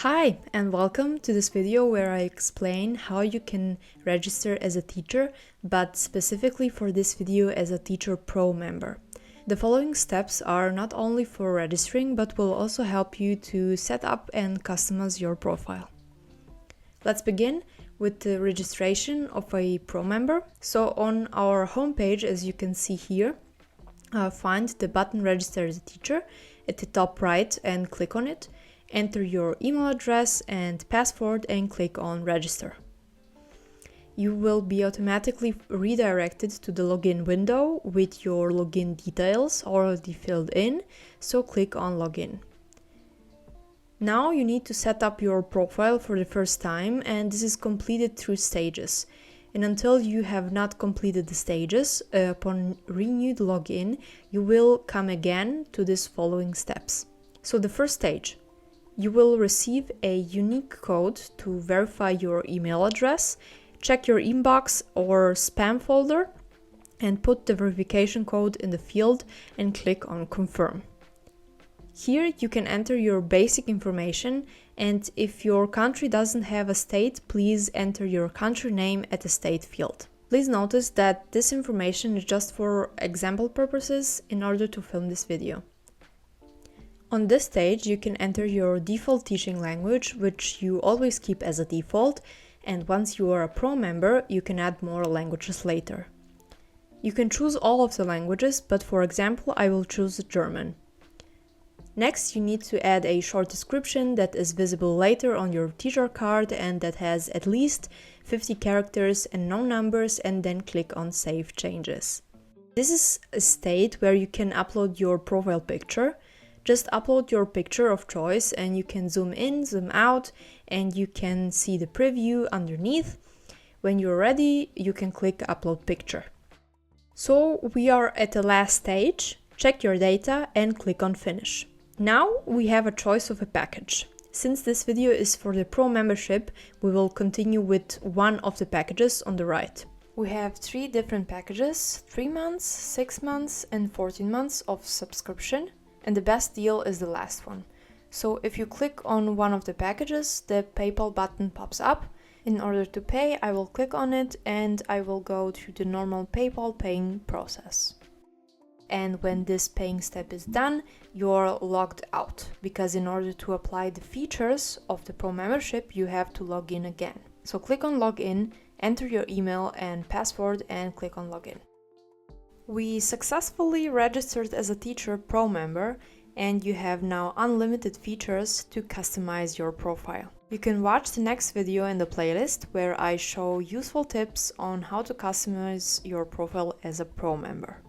Hi, and welcome to this video where I explain how you can register as a teacher, but specifically for this video as a Teacher Pro member. The following steps are not only for registering, but will also help you to set up and customize your profile. Let's begin with the registration of a Pro member. So on our homepage, as you can see here, find the button Register as a Teacher at the top right and click on it. Enter your email address and password and click on Register. You will be automatically redirected to the login window with your login details already filled in, so click on Login. Now you need to set up your profile for the first time, and this is completed through stages. And until you have not completed the stages, upon renewed login, you will come again to these following steps. So the first stage. You will receive a unique code to verify your email address. Check your inbox or spam folder and put the verification code in the field and click on Confirm. Here you can enter your basic information, and if your country doesn't have a state, please enter your country name at the state field. Please notice that this information is just for example purposes in order to film this video. On this stage, you can enter your default teaching language, which you always keep as a default, and once you are a Pro member, you can add more languages later. You can choose all of the languages, but for example, I will choose German. Next, you need to add a short description that is visible later on your teacher card and that has at least 50 characters and no numbers, and then click on Save Changes. This is a state where you can upload your profile picture. Just upload your picture of choice and you can zoom in, zoom out, and you can see the preview underneath. When you're ready, you can click Upload Picture. So we are at the last stage. Check your data and click on Finish. Now we have a choice of a package. Since this video is for the Pro membership, we will continue with one of the packages on the right. We have 3 different packages: 3 months, 6 months, and 14 months of subscription. And the best deal is the last one. So if you click on one of the packages, the PayPal button pops up. In order to pay, I will click on it and I will go through the normal PayPal paying process. And when this paying step is done, you're logged out, because in order to apply the features of the Pro membership, you have to log in again. So click on Login, enter your email and password and click on Login. We successfully registered as a Teacher Pro member, and you have now unlimited features to customize your profile. You can watch the next video in the playlist where I show useful tips on how to customize your profile as a Pro member.